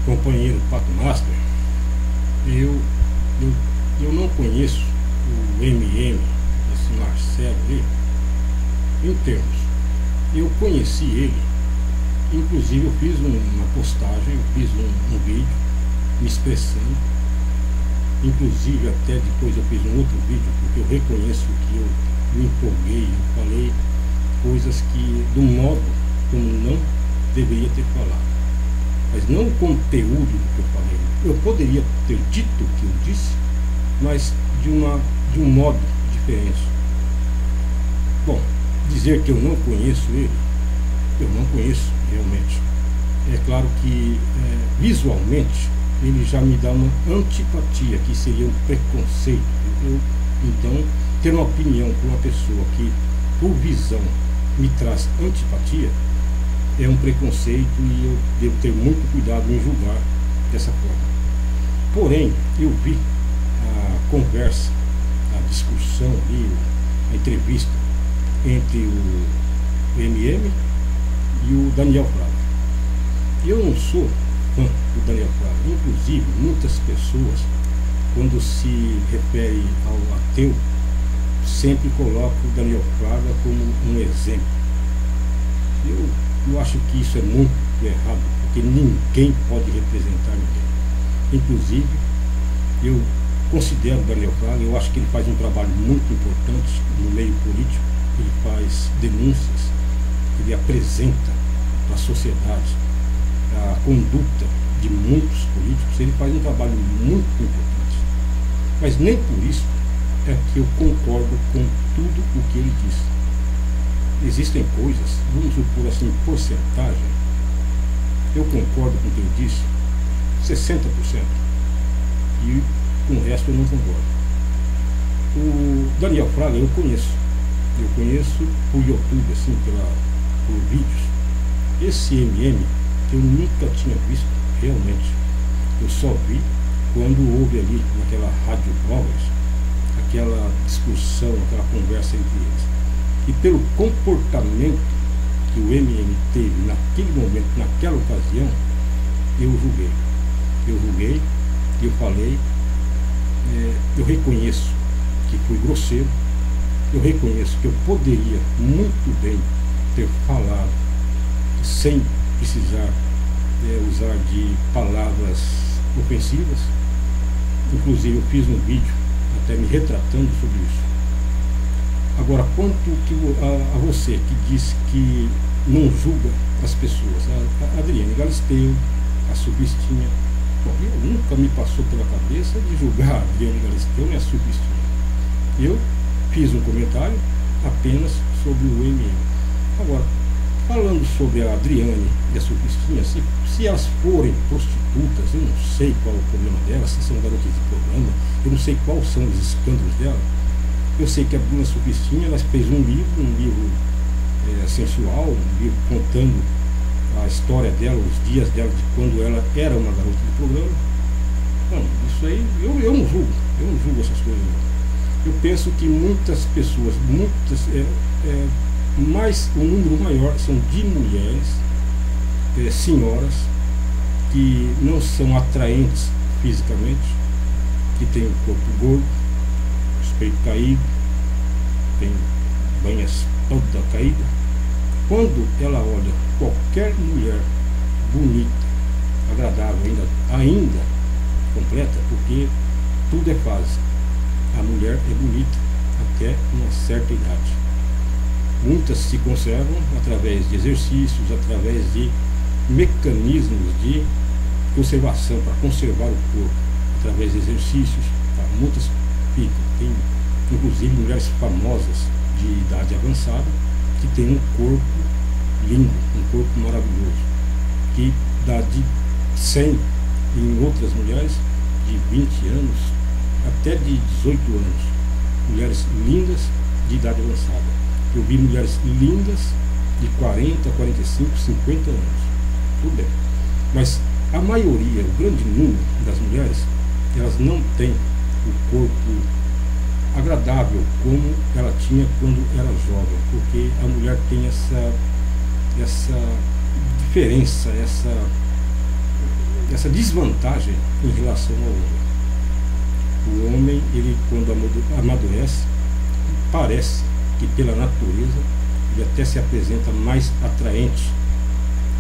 companheiro Pato Master, eu, eu não conheço o MM, esse Marcelo aí, em termos. Eu conheci ele, inclusive eu fiz uma postagem, eu fiz um vídeo me expressando, inclusive até depois eu fiz um outro vídeo, porque eu reconheço que eu me empolguei, eu falei coisas que, do modo como não deveria ter falado, mas não o conteúdo do que eu falei. Eu poderia ter dito o que eu disse, mas de um modo diferente. Bom, dizer que eu não conheço ele, eu não conheço realmente. É claro que visualmente ele já me dá uma antipatia, que seria um preconceito. Então, ter uma opinião por uma pessoa que, por visão, me traz antipatia, é um preconceito, e eu devo ter muito cuidado em julgar dessa forma. Porém, eu vi a conversa, a discussão ali, a entrevista entre o MM e o Daniel Fraga. Eu não sou fã do Daniel Fraga. Inclusive, muitas pessoas, quando se refere ao ateu, sempre colocam o Daniel Fraga como um exemplo. Eu acho que isso é muito errado, porque ninguém pode representar ninguém. Inclusive, eu considero o Daniel Fraga, eu acho que ele faz um trabalho muito importante no meio político. Ele faz denúncias, ele apresenta para a sociedade a conduta de muitos políticos. Ele faz um trabalho muito importante, mas nem por isso é que eu concordo com tudo o que ele diz. Existem coisas, vamos supor assim, porcentagem, eu concordo com o que ele disse 60%, e com o resto eu não concordo. O Daniel Fraga eu conheço por YouTube, assim, por vídeos. Esse MM eu nunca tinha visto realmente. Eu só vi quando houve ali naquela Rádio Novas aquela discussão, aquela conversa entre eles. E pelo comportamento que o MM teve naquele momento, naquela ocasião, eu julguei, eu falei, eu reconheço que fui grosseiro, eu reconheço que eu poderia muito bem ter falado sem precisar usar de palavras ofensivas. Inclusive eu fiz um vídeo até me retratando sobre isso. Agora, quanto a você que diz que não julga as pessoas, a Adriane Galisteu, a Subistinha, bom, nunca me passou pela cabeça de julgar a Adriane Galisteu nem a Subistinha. Eu fiz um comentário apenas sobre o MM. Agora, falando sobre a Adriane e a Subistinha, se elas forem prostitutas, eu não sei qual é o problema delas, se são garotas de programa, eu não sei quais são os escândalos dela. Eu sei que a Bruna Subistinha, ela fez um livro sensual, um livro contando a história dela, os dias dela, de quando ela era uma garota de programa. Não, isso aí, eu não julgo essas coisas. Eu penso que muitas pessoas, mas um número maior são de mulheres, senhoras, que não são atraentes fisicamente, que têm o corpo gordo, os peitos caídos, tem banhas toda caída. Quando ela olha qualquer mulher bonita, agradável, ainda completa, porque tudo é fase. A mulher é bonita até uma certa idade. Muitas se conservam através de exercícios, através de mecanismos de conservação, para conservar o corpo, através de exercícios. Tá? Muitas ficam. Tem inclusive mulheres famosas de idade avançada que têm um corpo lindo, um corpo maravilhoso, que dá de 100 em outras mulheres de 20 anos até de 18 anos. Mulheres lindas de idade avançada. Eu vi mulheres lindas de 40, 45, 50 anos. Tudo bem. Mas a maioria, o grande número das mulheres, elas não têm o corpo agradável como ela tinha quando era jovem, porque a mulher tem essa diferença, essa desvantagem em relação ao homem. O homem, ele quando amadurece, parece que pela natureza ele até se apresenta mais atraente,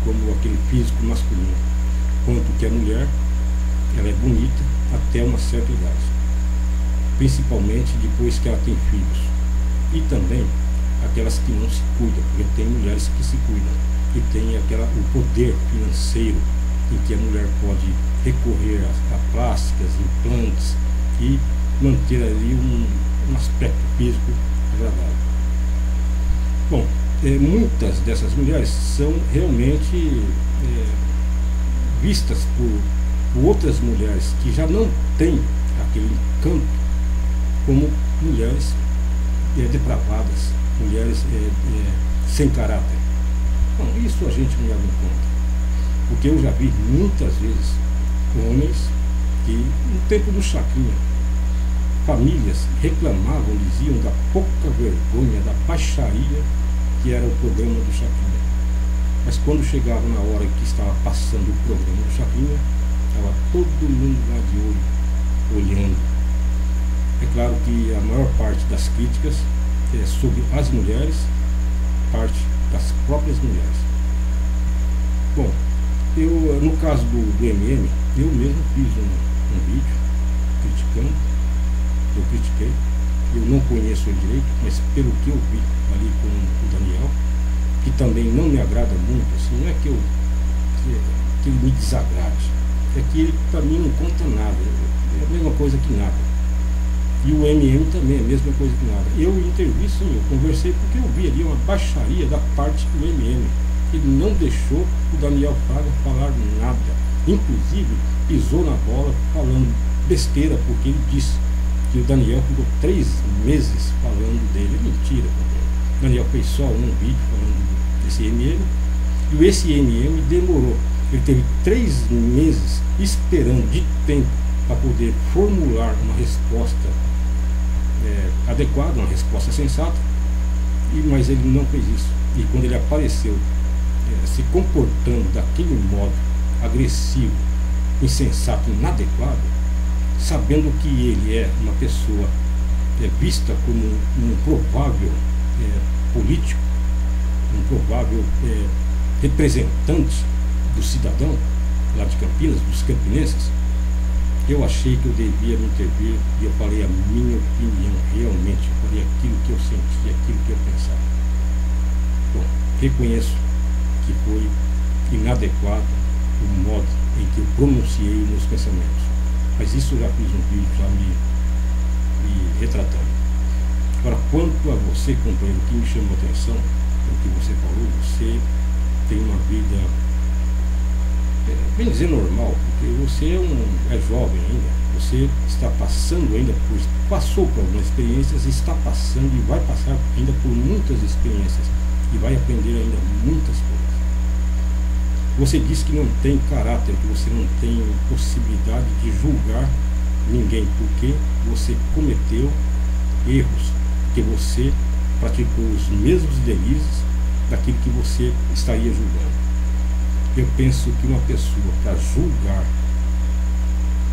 como aquele físico masculino, quanto que a mulher, ela é bonita até uma certa idade, principalmente depois que ela tem filhos, e também aquelas que não se cuidam, porque tem mulheres que se cuidam e tem o poder financeiro em que a mulher pode recorrer a plásticas, implantes e manter ali um aspecto físico agradável. Bom, muitas dessas mulheres são realmente vistas por outras mulheres que já não têm aquele encanto como mulheres depravadas, mulheres sem caráter. Bom, isso a gente não leva em conta, porque eu já vi muitas vezes homens que no tempo do Chacrinha, famílias reclamavam, diziam da pouca vergonha, da baixaria que era o programa do Chacrinha. Mas quando chegava na hora que estava passando o programa do Chacrinha, estava todo mundo lá de olho, olhando. É claro que a maior parte das críticas é sobre as mulheres, parte das próprias mulheres. Bom, eu, no caso do MM, eu mesmo fiz um vídeo criticando. Eu critiquei, eu não conheço ele direito, mas pelo que eu vi ali com o Daniel, que também não me agrada muito, assim, não é que ele me desagrade, é que ele para mim não conta nada, é a mesma coisa que nada. E o MM também é a mesma coisa que nada. Eu intervi sim, eu conversei porque eu vi ali uma baixaria da parte do MM. Ele não deixou o Daniel Fraga falar nada, inclusive pisou na bola falando besteira, porque ele disse que o Daniel ficou 3 meses falando dele. Mentira, o Daniel fez só um vídeo falando desse MM, e esse MM demorou. Ele teve 3 meses esperando de tempo para poder formular uma resposta adequada, uma resposta sensata, mas ele não fez isso. E quando ele apareceu se comportando daquele modo agressivo, insensato, inadequado, sabendo que ele é uma pessoa vista como um provável político, um provável representante do cidadão lá de Campinas, dos campinenses, eu achei que eu devia me intervir e eu falei a minha opinião, realmente, eu falei aquilo que eu sentia, aquilo que eu pensava. Bom, reconheço que foi inadequado o modo em que eu pronunciei meus pensamentos, mas isso eu já fiz um vídeo, já me retratando. Agora, quanto a você, companheiro, que me chamou a atenção, o que você falou, você tem uma vida, bem dizer, normal, porque você é jovem ainda, você está passando ainda passou por algumas experiências, está passando e vai passar ainda por muitas experiências e vai aprender ainda muitas coisas. Você diz que não tem caráter, que você não tem possibilidade de julgar ninguém, porque você cometeu erros, que você praticou os mesmos delírios daquilo que você estaria julgando. Eu penso que uma pessoa, para julgar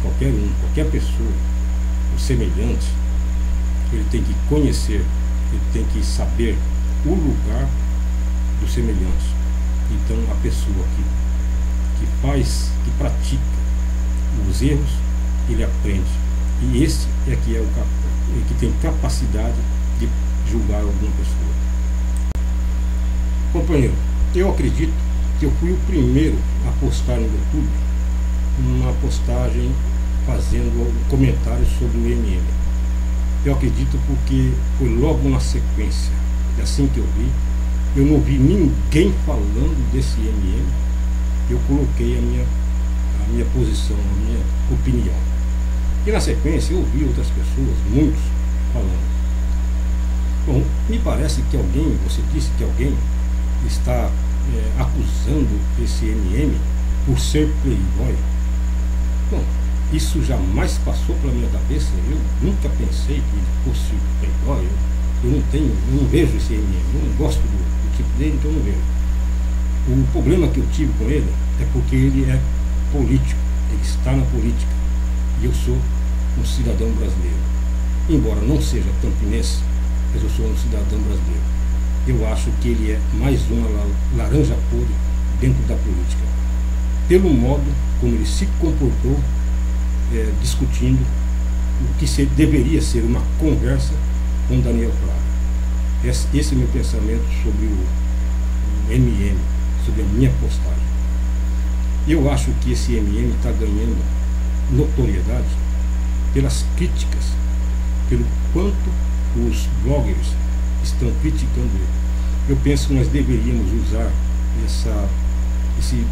qualquer pessoa, o semelhante, ele tem que conhecer, ele tem que saber o lugar do semelhante. Então, a pessoa que pratica os erros, ele aprende. E esse é que é o que tem capacidade de julgar alguma pessoa. Companheiro, eu acredito que eu fui o primeiro a postar no YouTube uma postagem fazendo um comentário sobre o MM. Eu acredito porque foi logo na sequência. É assim que eu vi. Eu não vi ninguém falando desse MM. Eu coloquei a minha posição, a minha opinião. E na sequência eu ouvi outras pessoas, muitos, falando. Bom, me parece que alguém, você disse que alguém está acusando esse MM por ser playboy. Bom, isso jamais passou pela minha cabeça. Eu nunca pensei que ele fosse playboy. Eu não vejo esse MM, eu não gosto do tipo dele, então eu não vejo. O problema que eu tive com ele é porque ele é político, ele está na política. E eu sou um cidadão brasileiro. Embora não seja campinense, mas eu sou um cidadão brasileiro. Eu acho que ele é mais uma laranja podre dentro da política, pelo modo como ele se comportou, discutindo o que deveria ser uma conversa com Daniel Fraga. Esse é meu pensamento sobre o MM, sobre a minha postagem. Eu acho que esse MM está ganhando notoriedade pelas críticas, pelo quanto os bloggers estão criticando ele. Eu penso que nós deveríamos usar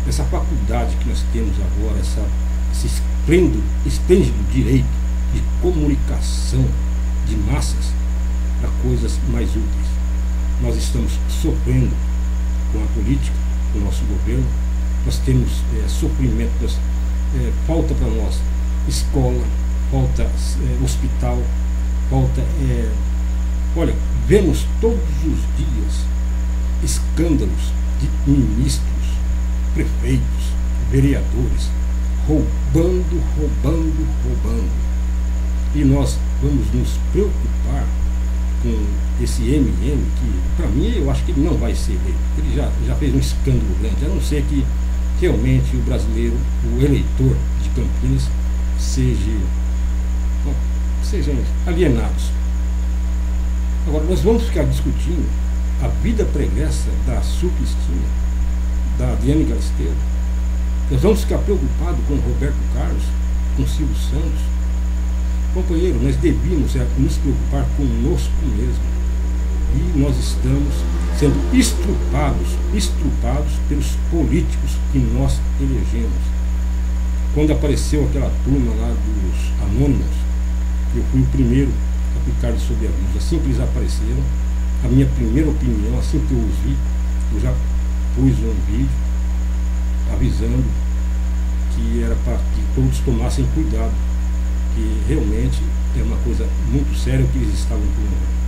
essa faculdade que nós temos agora, esse esplêndido direito de comunicação de massas para coisas mais úteis. Nós estamos sofrendo com a política, com o nosso governo, nós temos sofrimento, falta para nós escola, falta hospital, falta... olha, vemos todos os dias escândalos de ministros, prefeitos, vereadores, roubando. E nós vamos nos preocupar com esse MM, que para mim eu acho que ele não vai ser eleito. Ele já fez um escândalo grande, a não ser que realmente o brasileiro, o eleitor de Campinas, sejam alienados. Agora, nós vamos ficar discutindo a vida pregressa da Sucristina, da Adriane Galisteu. Nós vamos ficar preocupados com o Roberto Carlos, com o Silvio Santos. Companheiro, nós devíamos nos preocupar conosco mesmo. E nós estamos sendo estrupados pelos políticos que nós elegemos. Quando apareceu aquela turma lá dos anônimos, eu fui o primeiro a ficar de sobreaviso. Assim que eles apareceram, a minha primeira opinião, assim que eu os vi, eu já pus um vídeo avisando que era para que todos tomassem cuidado, que realmente é uma coisa muito séria o que eles estavam promovendo.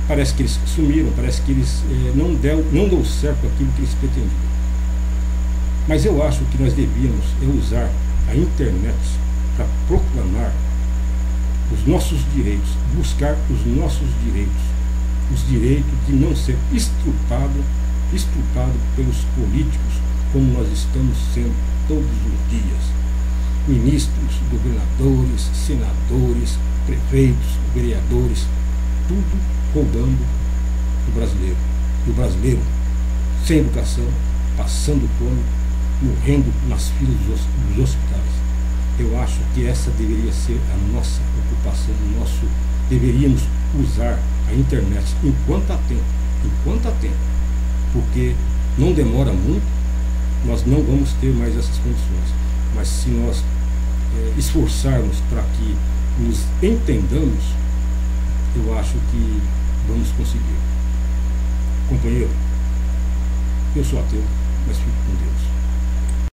Parece que eles sumiram, parece que eles não deu certo aquilo que eles pretendiam. Mas eu acho que nós devíamos usar a internet para proclamar os nossos direitos, buscar os nossos direitos, os direitos de não ser estrupado pelos políticos, como nós estamos sendo todos os dias. Ministros, governadores, senadores, prefeitos, vereadores, tudo roubando do brasileiro. E o brasileiro, sem educação, passando fome, morrendo nas filas dos hospitais. Eu acho que essa deveria ser a nossa ocupação, deveríamos usar a internet enquanto há tempo, porque não demora muito, nós não vamos ter mais essas condições. Mas se nós esforçarmos para que nos entendamos, eu acho que vamos conseguir. Companheiro, eu sou ateu, mas fico com Deus.